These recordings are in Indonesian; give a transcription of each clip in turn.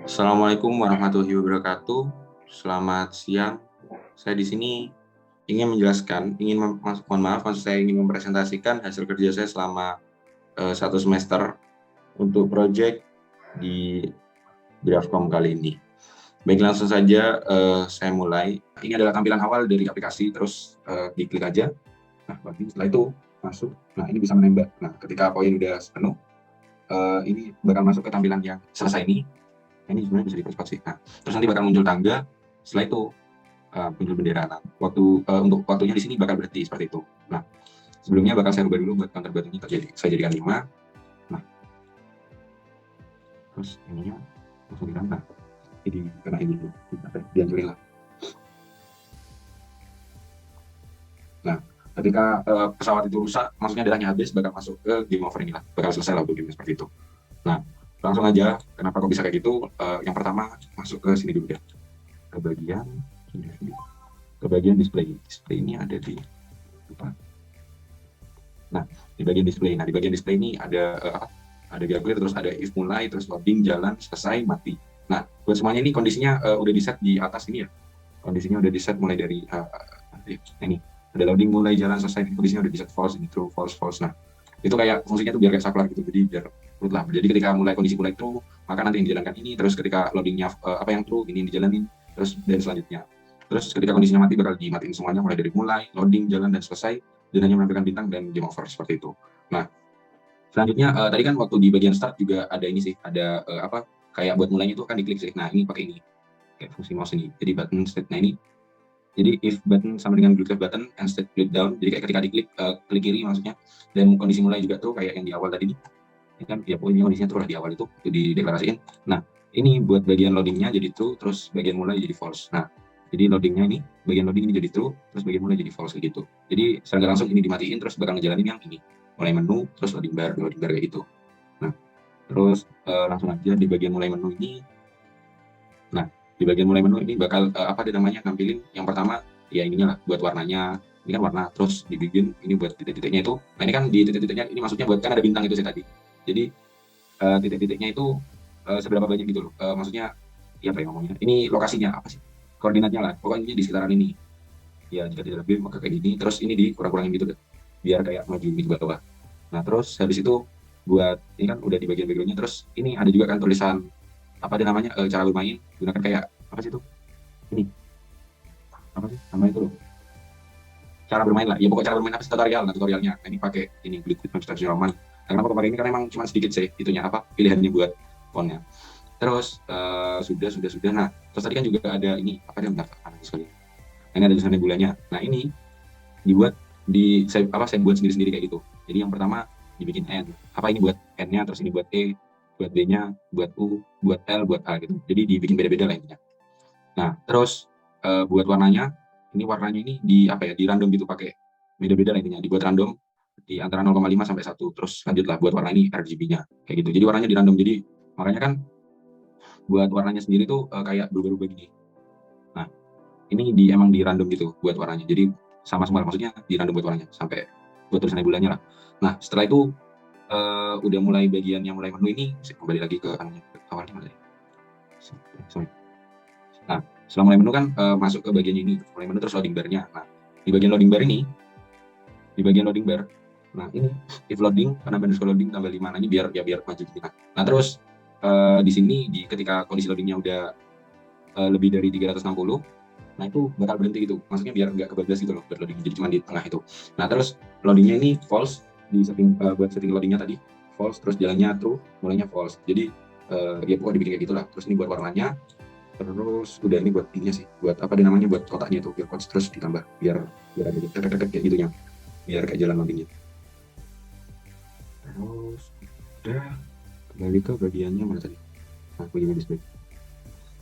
Assalamualaikum warahmatullahi wabarakatuh. Selamat siang. Saya di sini ingin menjelaskan, mohon maaf, maksud saya ingin mempresentasikan hasil kerja saya selama 1 semester untuk proyek di Grafcom kali ini. Baik, langsung saja saya mulai. Ini adalah tampilan awal dari aplikasi, terus diklik aja. Nah, setelah itu masuk. Nah, ini bisa menembak. Nah, ketika koin udah penuh, ini bakal masuk ke tampilan yang selesai ini. Ini sebenarnya bisa dipercepat sih. Nah, terus nanti bakal muncul tangga. Setelah itu muncul bendera. Nah, untuk waktunya di sini bakal berhenti seperti itu. Nah, sebelumnya bakal saya ubah dulu buat counter buttonnya saya jadikan 5. Nah, terus ininya langsung dirangkap. Jadi dikenain dulu, dihancurin lah. Nah, ketika pesawat itu rusak, maksudnya darahnya habis, bakal masuk ke game over inilah, bakal selesai lah game seperti itu. Nah, langsung aja, kenapa kok bisa kayak gitu? Yang pertama masuk ke sini dulu ya, ke bagian display. Display ini ada di apa? Nah, di bagian display. Nah, di bagian display ini ada clear, terus ada if mulai, terus loading, jalan, selesai, mati. Nah, buat semuanya ini kondisinya udah di set di atas ini ya. Kondisinya udah di set mulai dari ini. Ada loading, mulai, jalan, selesai. Kondisinya udah di set false, ini true, false, false. Nah, itu kayak fungsinya tuh biar kayak saklar gitu. Jadi biar root lah. Jadi ketika kondisi mulai true, maka nanti yang dijalankan ini. Terus ketika loadingnya apa yang true, ini yang dijalanin. Terus dan selanjutnya. Terus ketika kondisinya mati bakal dimatiin semuanya mulai dari mulai, loading, jalan, dan selesai. Dan hanya menampilkan bintang dan game over seperti itu. Nah, selanjutnya tadi kan waktu di bagian start juga ada ini sih, ada kayak buat mulainya itu kan diklik sih. Nah, ini pakai ini kayak fungsi mouse ini. Jadi button state. Nah, ini jadi if button sama dengan click button and state click down. Jadi kayak ketika diklik klik kiri maksudnya, dan kondisi mulai juga tuh kayak yang di awal tadi ini kan ya pokoknya kondisinya terus di awal itu dideklarasiin. Nah, ini buat bagian loadingnya jadi true, terus bagian mulai jadi false. Nah, jadi loadingnya ini, bagian loading ini jadi true, terus bagian mulai jadi false gitu. Jadi secara langsung ini dimatiin, terus bakal ngejalanin yang ini, mulai menu, terus loading bar kayak gitu. Nah, terus langsung aja di bagian mulai menu ini. Nah, di bagian mulai menu ini bakal namanya nampilin yang pertama ya ininya lah buat warnanya. Ini kan warna, terus dibikin ini buat titik-titiknya itu. Nah, ini kan di titik-titiknya ini maksudnya buat kan ada bintang itu sih tadi. Jadi titik-titiknya itu seberapa banyak gitu loh. Maksudnya ya apa ya ngomongnya? Ini lokasinya apa sih? Koordinatnya lah. Pokoknya di sekitaran ini. Ya jika tidak lebih maka kayak gini. Terus ini dikurang-kurangin gitu deh. Biar kayak maju di bawah. Nah, terus habis itu buat ini kan udah di bagian backgroundnya. Terus ini ada juga kan tulisan apa dia namanya cara bermain, gunakan kayak apa sih itu ini apa sih nama itu loh, cara bermain lah ya, pokoknya cara bermain apa sih, tutorialnya. Nah, ini pakai ini Liquid Construction Roman. Nah, kenapa pakai ini karena emang cuma sedikit sih itunya apa pilihannya buat fontnya. Terus sudah. Nah, terus tadi kan juga ada ini apa dia bentar sekali. Nah, ini ada tulisannya bulannya. Nah, ini dibuat saya buat sendiri kayak gitu. Jadi yang pertama dibikin N, apa ini buat N-nya, terus ini buat E, buat B-nya, buat U, buat L, buat A gitu. Jadi dibikin beda-beda lah intinya. Nah, terus buat warnanya ini di random gitu, pakai beda-beda lah intinya, dibuat random di antara 0,5 sampai 1. Terus lanjutlah buat warna ini RGB-nya kayak gitu. Jadi warnanya di random. Jadi makanya kan buat warnanya sendiri tuh kayak berubah-ubah gini. Nah, ini emang di random gitu buat warnanya. Jadi sama semua maksudnya di random buat warnanya sampai buat tulisan bulannya lah. Nah, setelah itu udah mulai bagian yang mulai menu ini, saya kembali lagi ke awalnya tadi. Nah, setelah mulai menu kan masuk ke bagian ini, mulai menu terus loading bar-nya. Nah, di bagian loading bar ini, nah ini if loading karena underscore loading tambah 5, nah ini biar maju gitu. Nah, terus di sini ketika kondisi loadingnya udah lebih dari 360, nah itu bakal berhenti gitu, maksudnya biar nggak kebablas gitu loh buat loading, jadi cuma di tengah itu. Nah, terus loadingnya ini false di setting buat setting loadingnya tadi false, terus jalannya true, mulainya false. Jadi ya pokoknya dibikin kayak gitulah. Terus ini buat warnanya, terus udah ini buat ininya sih, buat apa namanya, buat kotaknya itu biar quotes terus ditambah biar ada deket kayak gitunya, biar kayak jalan loadingnya. Terus udah kembali ke bagiannya mana tadi, nah bagian display.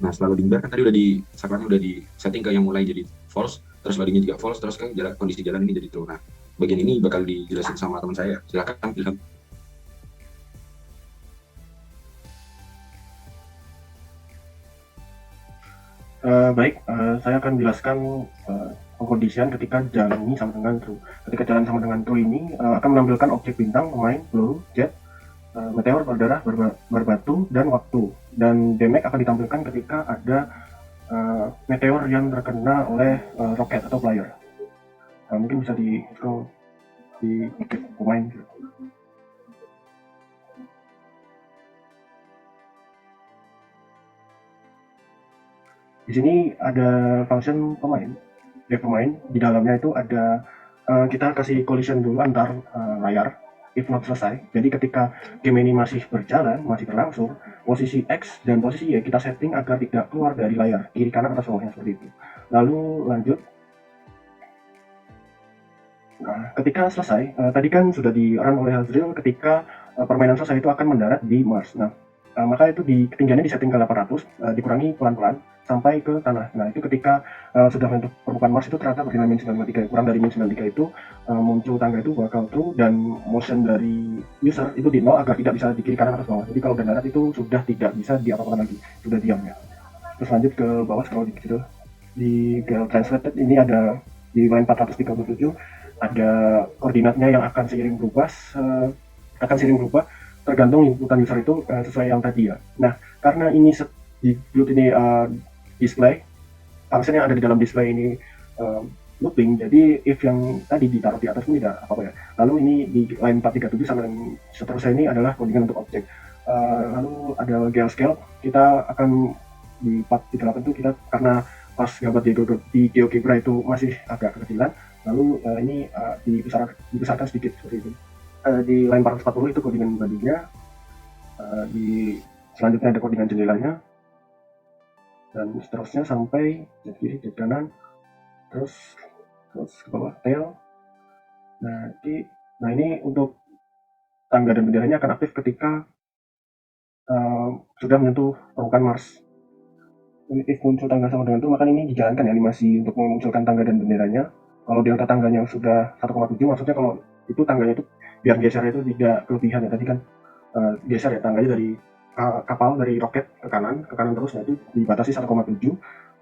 Nah, setelah loading bar kan tadi udah di setting ke yang mulai jadi false, terus loadingnya juga false, terus kan kondisi jalan ini jadi true. Nah, bagian ini bakal dijelasin sama teman saya. Silakan Ilham. Baik, saya akan jelaskan pengkondisian ketika jalan ini sama dengan true. Ketika jalan sama dengan true ini akan menampilkan objek bintang, pemain, peluru, jet, meteor, berdarah, berbatu, dan waktu. dan damage akan ditampilkan ketika ada meteor yang terkena oleh roket atau flyer. Mungkin bisa di scroll di pemain. Di sini ada function pemain. Pemain di dalamnya itu ada kita kasih collision dulu antar layar, if not selesai. Jadi ketika game ini masih berjalan, masih berlangsung, posisi X dan posisi Y kita setting agar tidak keluar dari layar, kiri kanan atas bawahnya seperti itu. Lalu lanjut. Nah, ketika selesai, tadi kan sudah di run oleh Hazril, ketika permainan selesai itu akan mendarat di Mars. Nah, maka itu di ketinggiannya disetting ke 800, dikurangi pelan-pelan sampai ke tanah. Nah, itu ketika sudah menyentuh permukaan Mars itu ternyata bernilai min 93, kurang dari min 93 itu muncul tangga itu bakal true dan motion dari user itu di nol agar tidak bisa di kiri kanan atas bawah. Jadi kalau udah darat itu sudah tidak bisa diapa-apakan lagi, sudah diam ya. Terus lanjut ke bawah scroll dikit gitu. Di GL Translated ini ada di line 437 ada koordinatnya yang akan seiring berubah tergantung inputan user itu sesuai yang tadi ya. Nah, karena ini di build ini display, function yang ada di dalam display ini looping, jadi if yang tadi ditaruh di atas ini tidak apa-apa ya. Lalu ini di line 437 sampai seterusnya ini adalah codingan untuk objek. Lalu ada GL scale, kita akan di 438 itu kita karena pas gambar di GeoGebra itu masih agak kekecilan, lalu ini dibesarkan sedikit seperti itu. Di line 440 itu codingan badinya, di selanjutnya ada codingan jendelanya, dan seterusnya sampai jet kiri, jet kanan, terus ke bawah tail. Nah ini untuk tangga dan benderanya akan aktif ketika sudah menyentuh permukaan Mars. If muncul tangga sama dengan itu, maka ini dijalankan ya animasi untuk memunculkan tangga dan benderanya. Kalau delta tangganya sudah 1,7, maksudnya kalau itu tangganya itu biar geser itu tidak kelebihan ya, tadi kan geser ya tangganya dari kapal, dari roket ke kanan terus, nah itu dibatasi 1,7.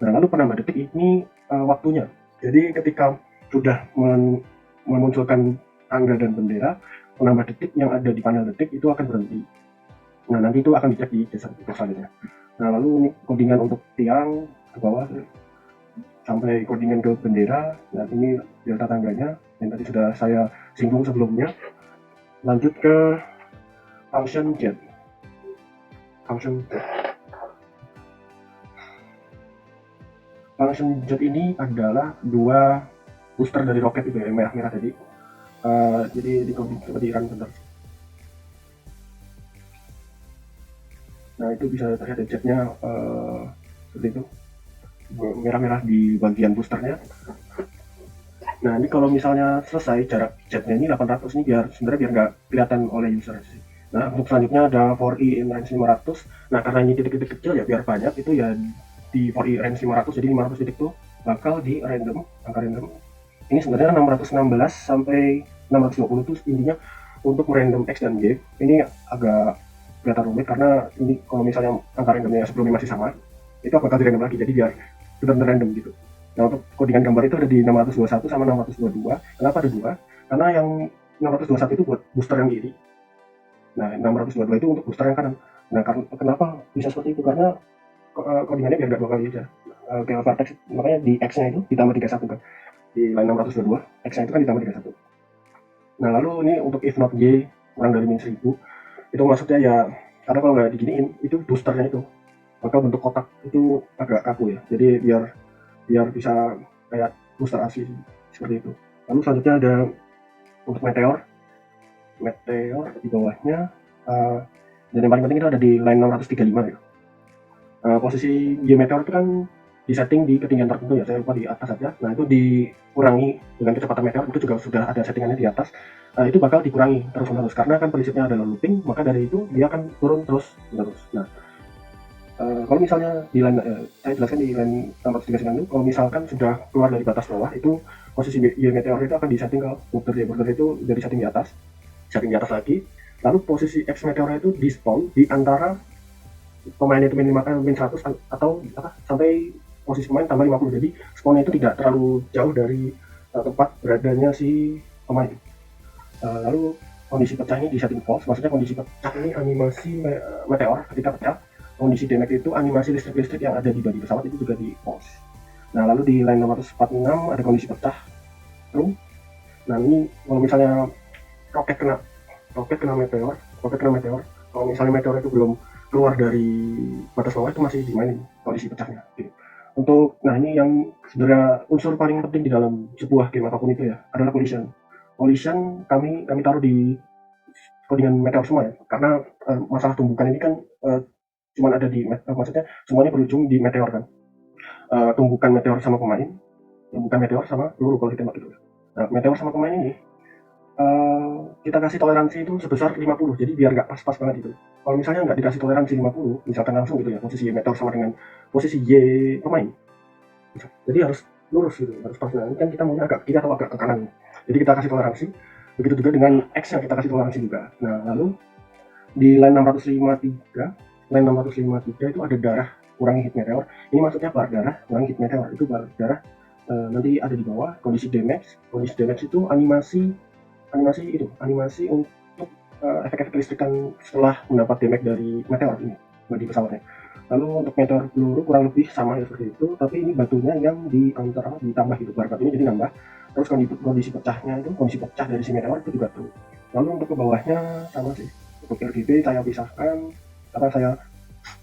Nah lalu penambah detik ini waktunya, jadi ketika sudah memunculkan tangga dan bendera, penambah detik yang ada di panel detik itu akan berhenti. Nah nanti itu akan dicek di jasa selanjutnya. Nah lalu ini codingan untuk tiang ke bawah sampai codingan ke bendera. Nah ini delta tangganya yang tadi sudah saya singgung sebelumnya. Lanjut ke function jet. Function jet ini adalah dua booster dari roket itu ya, yang merah-merah tadi. Jadi seperti run bentar. Nah itu bisa terlihat jetnya seperti itu, merah-merah di bagian boosternya. Nah ini kalau misalnya selesai jarak jetnya ini 800 ini sebenarnya biar nggak kelihatan oleh user sih. Nah untuk selanjutnya ada 4E in range 500. Nah karena ini titik-titik kecil ya biar banyak itu ya di 4E range 500, jadi 500 titik tuh bakal di random, angka random. Ini sebenarnya 616 sampai 620 tuh intinya untuk merandom X dan Y. Ini agak kelihatan rumit karena ini kalau misalnya angka randomnya sebelumnya masih sama, itu bakal di random lagi, jadi biar benar-benar random gitu. Nah untuk codingan gambar itu ada di 621 sama 622. Kenapa ada dua? Karena yang 621 itu buat booster yang kiri. Nah 622 itu untuk booster yang kanan. Nah kenapa bisa seperti itu? Karena codingannya biar nggak dua kali aja. Kayak vertex, makanya di X-nya itu ditambah 31 kan. Di line 622, X-nya itu kan ditambah 31. Nah lalu ini untuk if not Y kurang dari min 1000, itu maksudnya ya karena kalau nggak diginiin itu boosternya itu bakal bentuk kotak, itu agak kaku ya, jadi biar bisa kayak booster asli seperti itu. Lalu selanjutnya ada untuk meteor di bawahnya, dan yang paling penting itu ada di line 635 ya. Posisi Y meteor itu kan disetting di ketinggian tertentu ya, saya lupa di atas saja. Nah itu dikurangi dengan kecepatan meteor, itu juga sudah ada settingannya di atas. Itu bakal dikurangi terus-menerus karena kan prinsipnya adalah looping, maka dari itu dia akan turun terus-menerus. Nah kalau misalnya di line, saya jelaskan di line 639 itu, kalau misalkan sudah keluar dari batas bawah, itu posisi Y meteor itu akan disetting ke border itu dari setting di atas lagi. Lalu posisi X meteor itu di spawn di antara pemain itu min 100 atau sampai posisi pemain tambah 50, jadi spawnnya itu tidak terlalu jauh dari tempat beradanya si pemain. Lalu kondisi pecah ini di setting false, maksudnya kondisi pecah ini animasi meteor ketika pecah kondisi damage itu animasi listrik-listrik yang ada di bodi pesawat itu juga di pause. Nah, lalu di line 646 ada kondisi pecah true. Nah, ini kalau misalnya roket kena meteor, kalau misalnya meteor itu belum keluar dari batas bawah itu masih dimainin kondisi pecahnya gitu. Nah, ini yang sebenarnya unsur paling penting di dalam sebuah game apapun itu ya adalah collision. Kami taruh di codingan meteor semua ya, karena masalah tumbukan ini kan cuma ada di maksudnya semuanya berujung di meteor kan. Tumbukan meteor sama pemain, tumbukan meteor sama peluru kalau ditembak gitu. Nah, meteor sama pemain ini kita kasih toleransi itu sebesar 50, jadi biar nggak pas-pas banget itu. Kalau misalnya nggak dikasih toleransi 50, misalkan langsung gitu ya, posisi meteor sama dengan posisi Y pemain, jadi harus lurus gitu, harus pas. Nah, ini kan kita maunya agak kiri atau agak ke kanan, jadi kita kasih toleransi. Begitu juga dengan X yang kita kasih toleransi juga. Nah, lalu di line 653 itu ada darah kurangi hit meteor. Ini maksudnya bar darah kurangi hit meteor. Itu bar darah nanti ada di bawah kondisi damage. Kondisi damage itu animasi untuk efek-efek listrikan setelah mendapat damage dari meteor ini bagi pesawatnya. Lalu untuk meteor peluru kurang lebih sama ya seperti itu, tapi ini batunya yang ditambah gitu, bar batunya jadi nambah. Terus kondisi pecahnya itu, kondisi pecah dari si meteor itu juga tuh. Lalu untuk ke bawahnya sama sih. Untuk RGB saya pisahkan, karena saya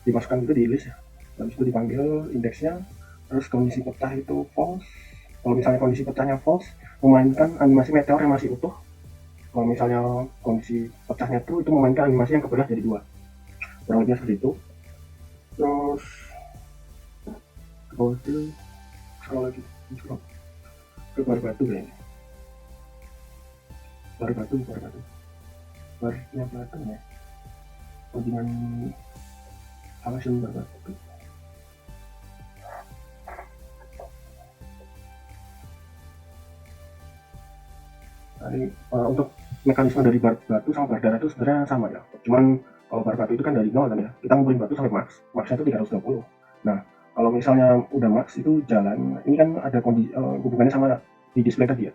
dimasukkan itu di list ya. Habis itu dipanggil indeksnya, terus kondisi pecah itu false. Kalau misalnya kondisi pecahnya false, memainkan animasi meteor yang masih utuh. Kalau misalnya kondisi pecahnya true, itu memainkan animasi yang kebelah jadi 2. Kurang lebih seperti itu. Terus ke bawah itu scroll lagi, ke bar batu kayaknya. Bar batu barnya batu ya, dengan alasan bar batu. Nah, ini untuk mekanisme dari bar batu sama bar darah itu sebenarnya sama ya, cuman kalau bar batu itu kan dari 0 kan ya, kita ngumpulin batu sampai max-nya itu 320. Nah, kalau misalnya udah max itu jalan, ini kan ada kondisi hubungannya sama di display tadi ya.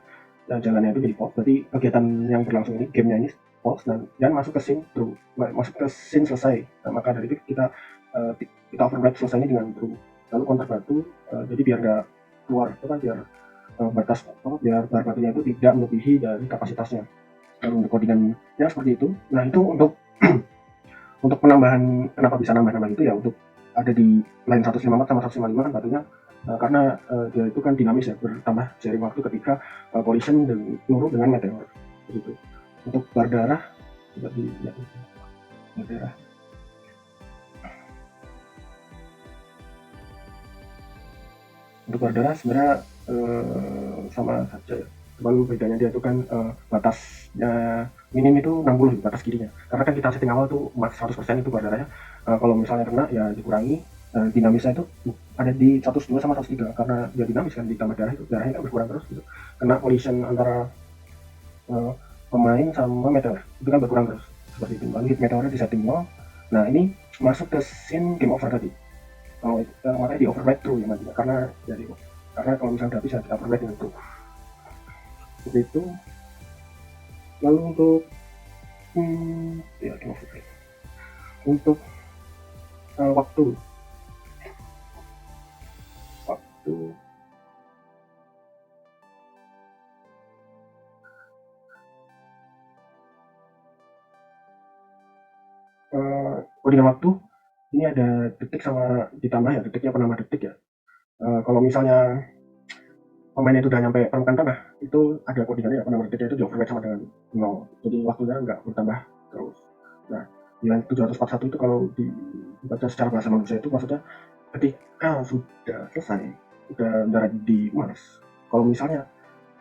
Nah, jalannya itu jadi false, berarti kegiatan yang berlangsung ini, gamenya ini false, dan masuk ke scene true, masuk ke scene selesai. Nah, maka dari itu kita override selesainya dengan true. Lalu counter batu, jadi biar nggak keluar, biar bar batunya itu tidak melebihi dari kapasitasnya. Lalu untuk codingannya seperti itu. Nah, itu untuk untuk penambahan, kenapa bisa nambah itu ya, untuk ada di line 154 sama 155 kan batunya, karena dia itu kan dinamis ya, bertambah seiring waktu ketika collision dan peluru dengan meteor gitu. Untuk bar darah coba dilihat bar darah. Untuk bar darah sebenarnya sama saja ya, cuman bedanya dia itu kan batasnya minim itu 60 batas kirinya, karena kan kita setting awal tuh max 100% itu bar darahnya. Kalau misalnya kena ya dikurangi. Dinamisnya itu ada di 102 sama 103, karena dia dinamis kan, ditambah darahnya kan berkurang terus gitu. Kena collision antara pemain sama meteor itu kan berkurang terus seperti itu. Lalu hit meteornya di setting 0. Nah, ini masuk ke scene game over tadi. Makanya di override true ya nantinya, karena kalau misalnya udah bisa kita override dengan true seperti itu. Lalu untuk ya game override untuk waktu codingan waktu ini ada detik sama ditambah ya, detiknya penambah detik ya. Kalau misalnya pemainnya itu udah nyampe permukaan tanah, itu ada codingannya ya, penambah detiknya itu di override sama dengan 0, jadi waktunya nggak bertambah terus. Nah, nilai 741 itu kalau dibaca secara bahasa manusia itu maksudnya ketika sudah selesai, udah mendarat di Mars, kalau misalnya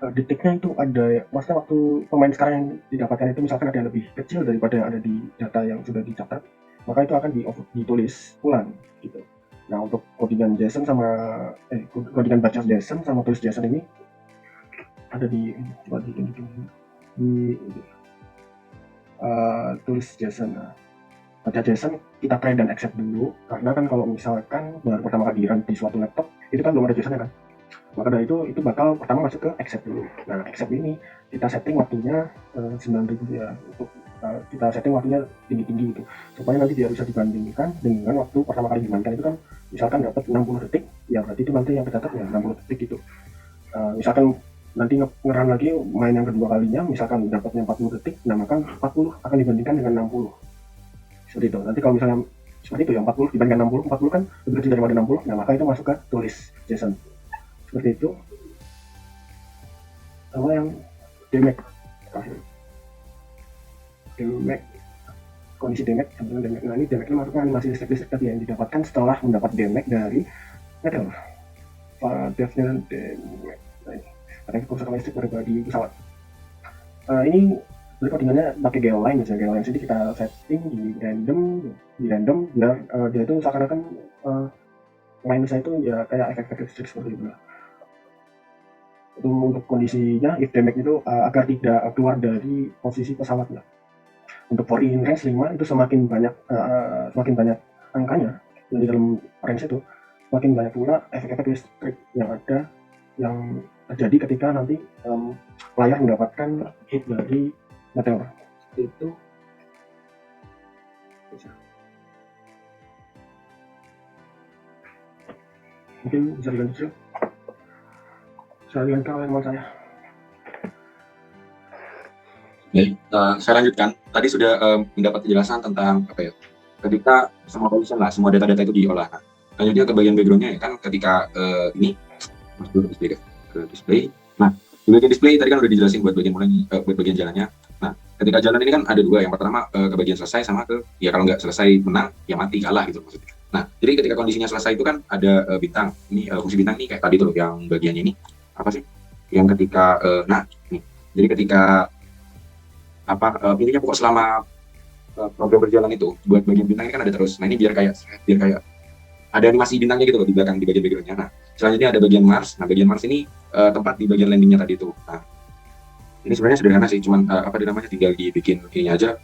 detiknya itu ada, maksudnya waktu pemain sekarang yang didapatkan itu misalkan ada yang lebih kecil daripada yang ada di data yang sudah dicatat, maka itu akan ditulis ulang gitu. Nah, untuk codingan JSON sama codingan baca JSON sama tulis JSON ini ada di coba di tulis JSON. Nah, baca JSON kita try dan accept dulu, karena kan kalau misalkan baru pertama kali run di suatu laptop itu kan belum ada JSON-nya kan, maka dari itu bakal pertama masuk ke accept dulu. Nah, accept ini kita setting waktunya 9.000 ya, untuk kita setting waktunya tinggi-tinggi gitu, supaya nanti dia bisa dibandingkan dengan waktu pertama kali dimainkan itu kan, misalkan dapat 60 detik, ya berarti itu nanti yang tercatat ya 60 detik gitu. Misalkan nanti ngeran lagi main yang kedua kalinya, misalkan dapatnya 40 detik, nah maka 40 akan dibandingkan dengan 60. Seperti itu. Nanti kalau misalnya seperti itu ya, 40 dibandingkan 60, 40 kan lebih kecil daripada 60, nah maka itu masuk ke tulis JSON. Seperti itu. Sama yang damage. Damage, kondisi damage, sebetulnya damage. Nah ini damage-nya masuknya animasi listrik tadi yang didapatkan setelah mendapat damage dari meteor. Death-nya damage. Nah, ini kerusakan listrik di pesawat. Ini codingannya pakai GL-Line misalnya. GL-Line jadi kita setting di random biar dia itu seakan-akan minusnya itu ya kayak efek-efek listrik seperti itu. Itu untuk kondisinya if damage itu agar tidak keluar dari posisi pesawatnya. Untuk for in range 5 itu semakin banyak angkanya di dalam range itu, semakin banyak pula efek-efek listrik yang ada yang terjadi ketika nanti layar mendapatkan hit dari meteor. Itu mungkin bisa dilanjutkan. Saya lihat teman saya. Baik, saya lanjutkan. Tadi sudah mendapat penjelasan tentang apa ya? Ketika semua condition lah, semua data-data itu diolah. Nah, lanjutnya ke bagian backgroundnya ya kan, ketika ini masuk ke display. Nah, di bagian display tadi kan udah dijelasin buat bagian jalannya. Nah, ketika jalan ini kan ada dua. Yang pertama ke bagian selesai sama ke ya kalau nggak selesai menang ya mati kalah gitu maksudnya. Nah, jadi ketika kondisinya selesai itu kan ada bintang. Ini fungsi bintang ini kayak tadi tuh yang bagiannya ini apa sih? Yang ketika nah, nih. Jadi ketika intinya pokok selama program berjalan itu buat bagian bintang ini kan ada terus. Nah ini biar kayak ada animasi bintangnya gitu loh di belakang di bagian backgroundnya. Nah selanjutnya ada bagian Mars. Nah bagian Mars ini tempat di bagian landingnya tadi itu. Nah ini sebenarnya sederhana sih, cuman namanya tinggal dibikin ini aja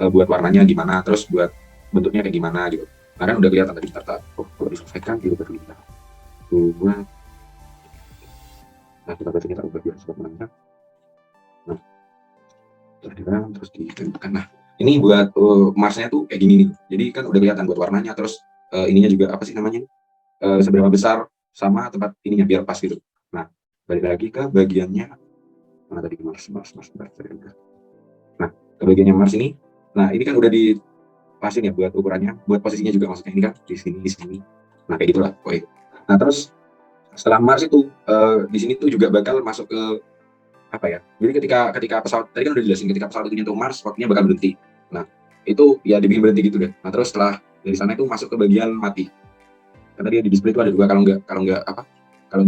buat warnanya gimana, terus buat bentuknya kayak gimana gitu. Nah kan udah kelihatan tadi kalau diselesaikan gitu betul kita. Buat nah kita baca ubah biar sobat menangnya. Nah terus ditembakkan. Nah ini buat Marsnya tuh kayak gini nih. Jadi kan udah kelihatan buat warnanya, terus ininya juga apa sih namanya? Seberapa besar sama tempat ininya biar pas gitu. Nah balik lagi ke bagiannya mana tadi Mars. Nah ke bagiannya Mars ini. Nah ini kan udah dipasin ya buat ukurannya, buat posisinya juga maksudnya ini kan di sini. Nah kayak gitulah. Oke. Nah terus setelah Mars itu di sini tuh juga bakal masuk ke apa ya? Jadi ketika pesawat tadi kan udah jelasin ketika pesawat itu nyentuh Mars waktunya bakal berhenti. Nah itu ya dibikin berhenti gitu deh. Nah terus setelah dari sana itu masuk ke bagian mati. Karena dia di display itu ada dua, kalau nggak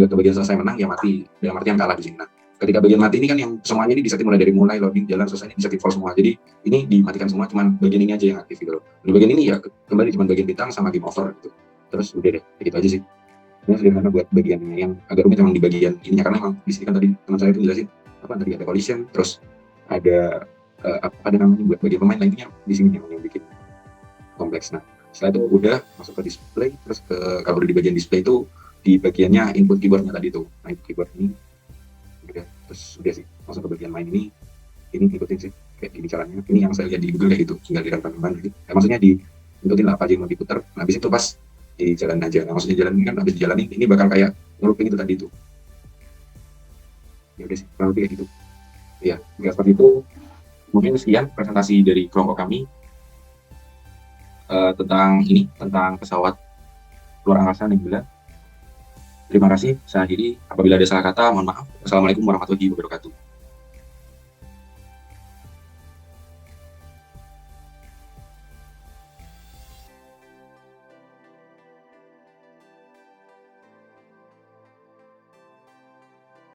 ke bagian selesai menang ya mati, dalam artian kalah di sini. Nah ketika bagian mati ini kan yang semuanya ini disetting mulai loading jalan selesai ini disetting full semua. Jadi ini dimatikan semua, cuman bagian ini aja yang aktif gitu loh. Di bagian ini ya kembali cuma bagian bintang sama game over gitu. Terus udah deh, gitu aja sih. Ini sederhana buat bagiannya, yang agak rumit memang di bagian ininya karena memang di sini kan tadi teman saya itu jelasin tadi ada collision, terus ada namanya buat bagian pemain lainnya di sini yang bikin kompleks. Nah setelah itu udah masuk ke display, terus kalau udah di bagian display itu di bagiannya input keyboardnya tadi tuh. Nah input keyboard ini udah sih masuk ke bagian main ini ikutin sih kayak gini caranya. Ini yang saya lihat di Google kayak gitu, tinggal dirangkum gitu. Maksudnya ikutin lah apa aja yang mau diputar. Nah habis itu pas di jalan aja. Nah maksudnya jalan ini kan habis dijalanin ini bakal kayak ngelupin itu tadi tuh. Ya udah sih kurang lebih kayak gitu ya. Seperti itu mungkin sekian presentasi dari kelompok kami tentang pesawat luar angkasa Nebula. Terima kasih, saya akhiri. Apabila ada salah kata mohon maaf. Wassalamualaikum warahmatullahi wabarakatuh.